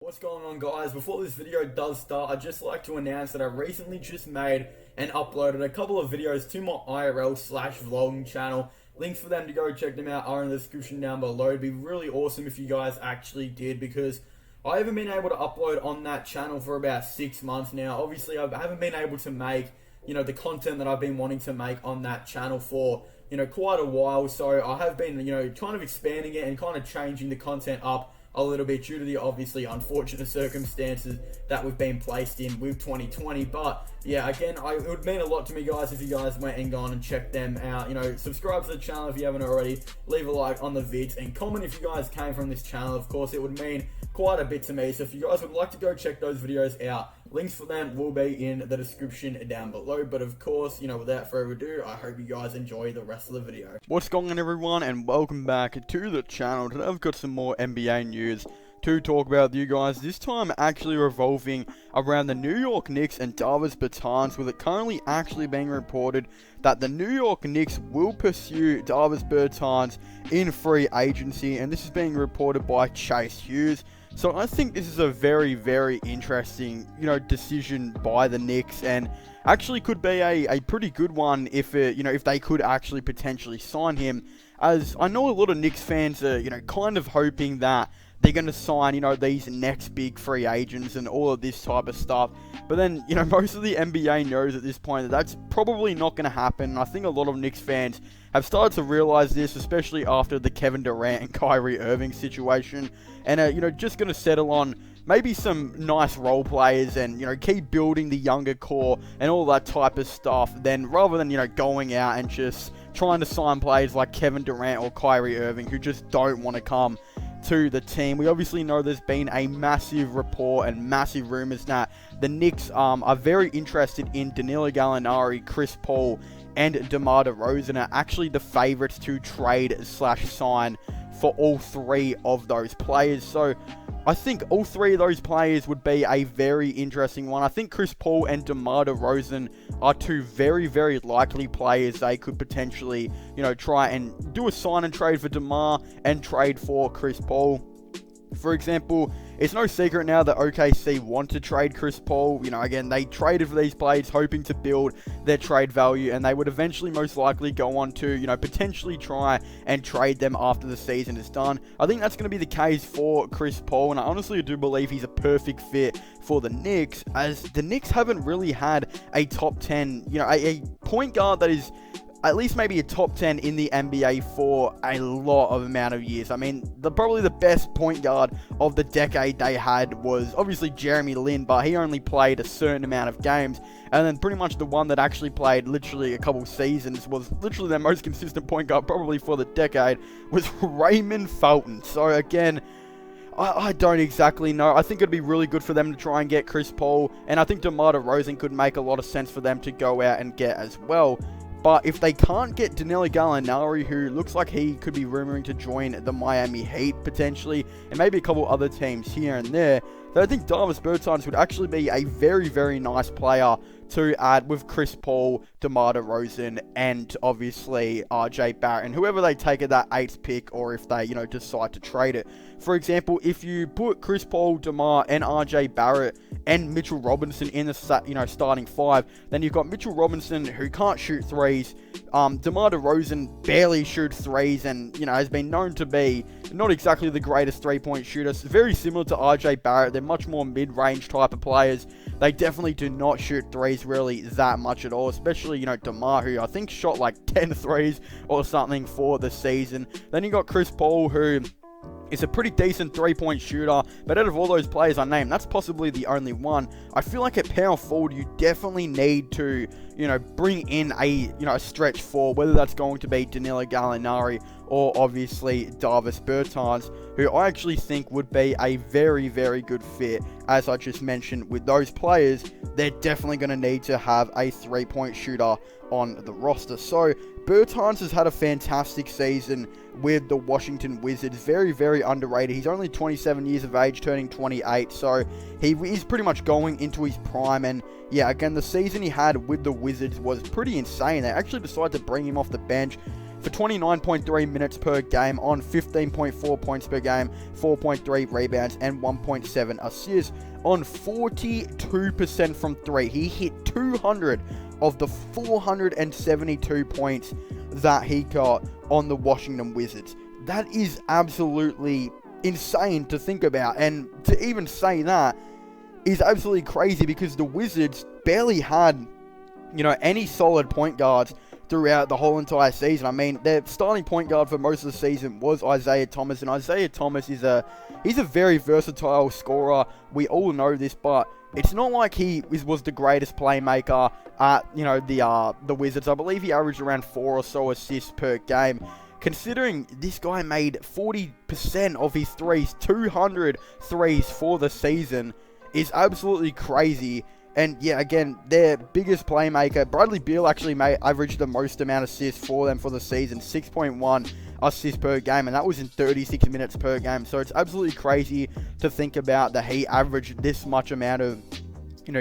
What's going on, guys? Before this video does start, I'd just like to announce that I recently just made and uploaded a couple of videos to my IRL/vlogging channel. Links for them to go check them out are in the description down below. It'd be really awesome if you guys actually did, because I haven't been able to upload on that channel for about 6 months now. Obviously, I haven't been able to make, the content that I've been wanting to make on that channel for, quite a while. So I have been, kind of expanding it and kind of changing the content up a little bit due to the obviously unfortunate circumstances that we've been placed in with 2020. But yeah, again, it would mean a lot to me, guys, if you guys went and gone and checked them out. Subscribe to the channel if you haven't already, leave a like on the vids, and comment if you guys came from this channel. Of course, it would mean quite a bit to me. So if you guys would like to go check those videos out, links for them will be in the description down below. But of course, without further ado, I hope you guys enjoy the rest of the video. What's going on, everyone, and welcome back to the channel. Today I've got some more NBA news to talk about with you guys, this time actually revolving around the New York Knicks and Bertans, with it currently actually being reported that the New York Knicks will pursue Bertans in free agency, and this is being reported by Chase Hughes. So I think this is a very, very interesting, decision by the Knicks, and actually could be a pretty good one if if they could actually potentially sign him. As I know a lot of Knicks fans are, kind of hoping that they're going to sign, these next big free agents and all of this type of stuff. But then, most of the NBA knows at this point that that's probably not going to happen. I think a lot of Knicks fans have started to realize this, especially after the Kevin Durant and Kyrie Irving situation. And, just going to settle on maybe some nice role players and, keep building the younger core and all that type of stuff, then rather than, going out and just trying to sign players like Kevin Durant or Kyrie Irving who just don't want to come to the team. We obviously know there's been a massive report and massive rumors that the Knicks are very interested in Danilo Gallinari, Chris Paul, and DeMar DeRozan are actually the favorites to trade/sign for all three of those players. So I think all three of those players would be a very interesting one. I think Chris Paul and DeMar DeRozan are two very, very likely players they could potentially, try and do a sign and trade for DeMar and trade for Chris Paul. For example, it's no secret now that OKC want to trade Chris Paul. Again, they traded for these players hoping to build their trade value, and they would eventually most likely go on to, potentially try and trade them after the season is done. I think that's going to be the case for Chris Paul, and I honestly do believe he's a perfect fit for the Knicks, as the Knicks haven't really had a top 10, a point guard that is at least maybe a top 10 in the NBA for a lot of amount of years. I mean, probably the best point guard of the decade they had was obviously Jeremy Lin, but he only played a certain amount of games. And then pretty much the one that actually played literally a couple seasons, was literally their most consistent point guard probably for the decade, was Raymond Felton. So again, I don't exactly know. I think it'd be really good for them to try and get Chris Paul, and I think DeMar DeRozan could make a lot of sense for them to go out and get as well. But if they can't get Danilo Gallinari, who looks like he could be rumoring to join the Miami Heat potentially, and maybe a couple other teams here and there, then I think Bertans would actually be a very, very nice player to add with Chris Paul, DeMar DeRozan, and obviously RJ Barrett, and whoever they take at that 8th pick, or if they, decide to trade it. For example, if you put Chris Paul, DeMar, and RJ Barrett and Mitchell Robinson in the starting 5, then you've got Mitchell Robinson, who can't shoot threes. DeMar DeRozan barely shoots threes, and has been known to be not exactly the greatest three-point shooter. It's very similar to RJ Barrett. They're much more mid-range type of players. They definitely do not shoot threes really that much at all, especially, DeMar, who I think shot like 10 threes or something for the season. Then you got Chris Paul, who is a pretty decent three-point shooter, but out of all those players I named, that's possibly the only one. I feel like at power forward, you definitely need to, bring in a stretch four, whether that's going to be Danilo Gallinari or obviously Bertans, who I actually think would be a very, very good fit. As I just mentioned, with those players, they're definitely going to need to have a three-point shooter on the roster. So Bertans has had a fantastic season with the Washington Wizards. Very, very underrated. He's only 27 years of age, turning 28, so he is pretty much going into his prime. And yeah, again, the season he had with the Wizards was pretty insane. They actually decided to bring him off the bench for 29.3 minutes per game on 15.4 points per game, 4.3 rebounds, and 1.7 assists on 42% from 3. He hit 200 of the 472 points that he got on the Washington Wizards. That is absolutely insane to think about, and to even say that is absolutely crazy because the Wizards barely had, any solid point guards throughout the whole entire season. I mean, their starting point guard for most of the season was Isaiah Thomas, and Isaiah Thomas he's a very versatile scorer. We all know this, but it's not like he was the greatest playmaker at, the Wizards. I believe he averaged around 4 or so assists per game. Considering this guy made 40% of his threes, 200 threes for the season, is absolutely crazy. And yeah, again, their biggest playmaker, Bradley Beal, actually averaged the most amount of assists for them for the season, 6.1 assists per game, and that was in 36 minutes per game. So it's absolutely crazy to think about that he averaged this much amount of,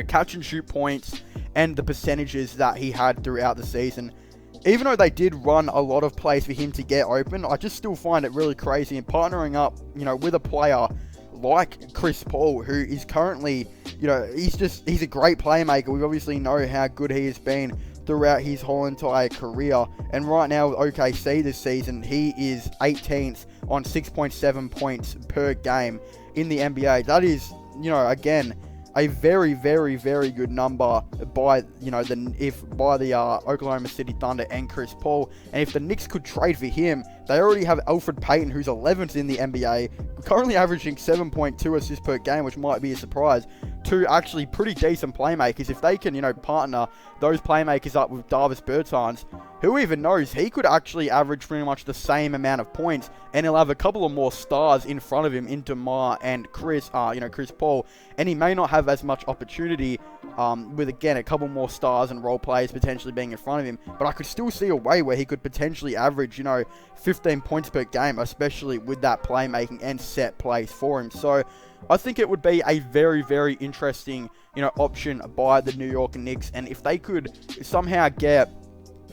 catch and shoot points and the percentages that he had throughout the season. Even though they did run a lot of plays for him to get open, I just still find it really crazy. And partnering up, with a player like Chris Paul, who is currently, he's a great playmaker. We obviously know how good he has been throughout his whole entire career. And right now with OKC this season, he is 18th on 6.7 points per game in the NBA. That is, again, a very, very, very good number by, the Oklahoma City Thunder and Chris Paul. And if the Knicks could trade for him, they already have Elfrid Payton, who's 11th in the NBA, currently averaging 7.2 assists per game, which might be a surprise. Two actually pretty decent playmakers. If they can, partner those playmakers up with Davis Bertans, who even knows, he could actually average pretty much the same amount of points, and he'll have a couple of more stars in front of him in DeMar and Chris Paul, and he may not have as much opportunity with, again, a couple more stars and role players potentially being in front of him, but I could still see a way where he could potentially average, 15 points per game, especially with that playmaking and set plays for him. So I think it would be a very, very interesting, option by the New York Knicks. And if they could somehow get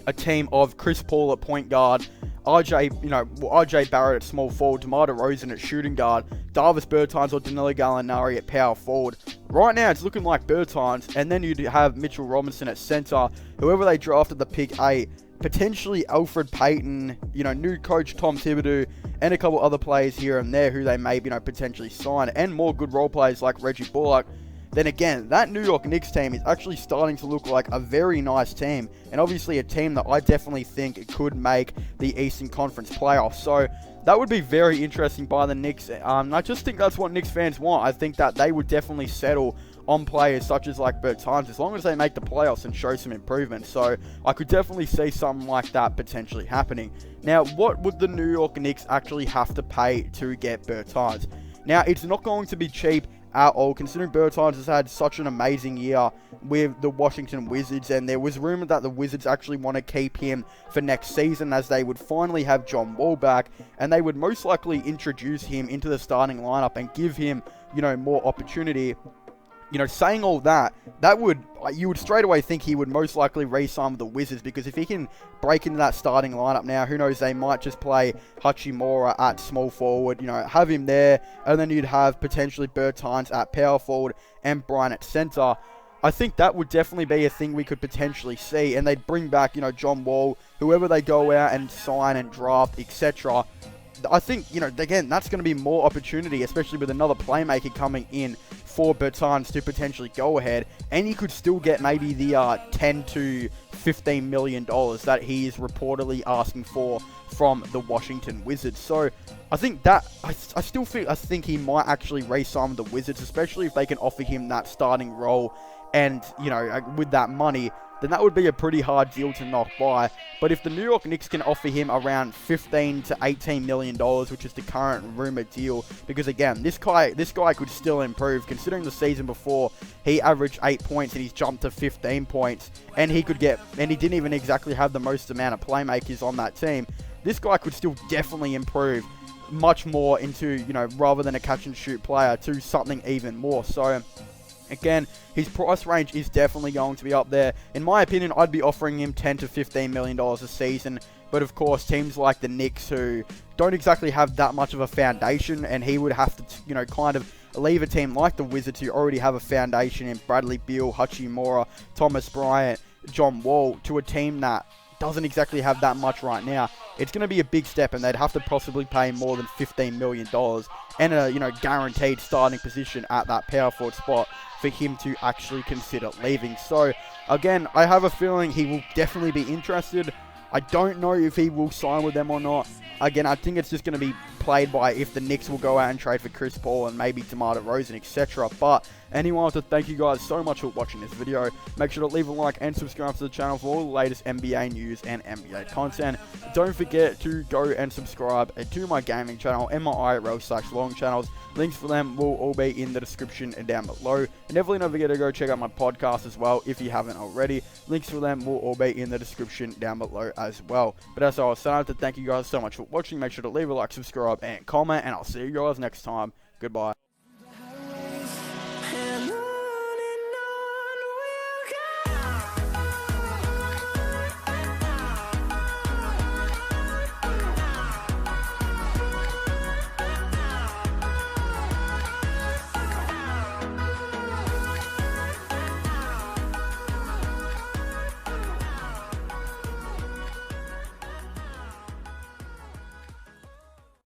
a team of Chris Paul at point guard, RJ Barrett at small forward, DeMar DeRozan at shooting guard, Davis Bertans or Danilo Gallinari at power forward. Right now, it's looking like Bertans, and then you'd have Mitchell Robinson at center, whoever they drafted the pick 8, potentially Elfrid Payton, new coach Tom Thibodeau, and a couple other players here and there who they may, potentially sign, and more good role players like Reggie Bullock. Then again, that New York Knicks team is actually starting to look like a very nice team, and obviously a team that I definitely think could make the Eastern Conference playoffs. So that would be very interesting by the Knicks. I just think that's what Knicks fans want. I think that they would definitely settle on players such as like Bertans, as long as they make the playoffs and show some improvement. So I could definitely see something like that potentially happening. Now, what would the New York Knicks actually have to pay to get Bertans? Now, it's not going to be cheap at all, considering Bertans has had such an amazing year with the Washington Wizards, and there was rumored that the Wizards actually want to keep him for next season, as they would finally have John Wall back, and they would most likely introduce him into the starting lineup and give him, more opportunity. Saying all that, you would straight away think he would most likely re-sign with the Wizards, because if he can break into that starting lineup now, who knows, they might just play Hachimura at small forward, have him there, and then you'd have potentially Bertans at power forward and Bryant at center. I think that would definitely be a thing we could potentially see, and they'd bring back, John Wall, whoever they go out and sign and draft, etc. I think, again, that's going to be more opportunity, especially with another playmaker coming in for Bertans to potentially go ahead, and he could still get maybe the 10 to $15 million that he is reportedly asking for from the Washington Wizards. So I think that I think he might actually re-sign with the Wizards, especially if they can offer him that starting role, and with that money, then that would be a pretty hard deal to knock by. But if the New York Knicks can offer him around 15 to $18 million, which is the current rumored deal, because again, this guy could still improve, considering the season before he averaged 8 points and he's jumped to 15 points, and he didn't even exactly have the most amount of playmakers on that team. This guy could still definitely improve much more into, rather than a catch and shoot player, to something even more. So again, his price range is definitely going to be up there. In my opinion, I'd be offering him $10 to $15 million a season But of course, teams like the Knicks, who don't exactly have that much of a foundation, and he would have to, kind of leave a team like the Wizards, who already have a foundation in Bradley Beal, Hachimura, Thomas Bryant, John Wall, to a team that doesn't exactly have that much right now. It's going to be a big step, and they'd have to possibly pay more than $15 million and a, guaranteed starting position at that power forward spot for him to actually consider leaving. So, again, I have a feeling he will definitely be interested. I don't know if he will sign with them or not. Again, I think it's just going to be played by if the Knicks will go out and trade for Chris Paul and maybe DeMar DeRozan, etc. But anyway, I want to thank you guys so much for watching this video. Make sure to leave a like and subscribe to the channel for all the latest NBA news and NBA content. Don't forget to go and subscribe to my gaming channel and my IRL/long channels. Links for them will all be in the description and down below. And definitely don't forget to go check out my podcast as well if you haven't already. Links for them will all be in the description down below as well. But as I was saying, I have to thank you guys so much for watching. Make sure to leave a like, subscribe, and comment. And I'll see you guys next time. Goodbye.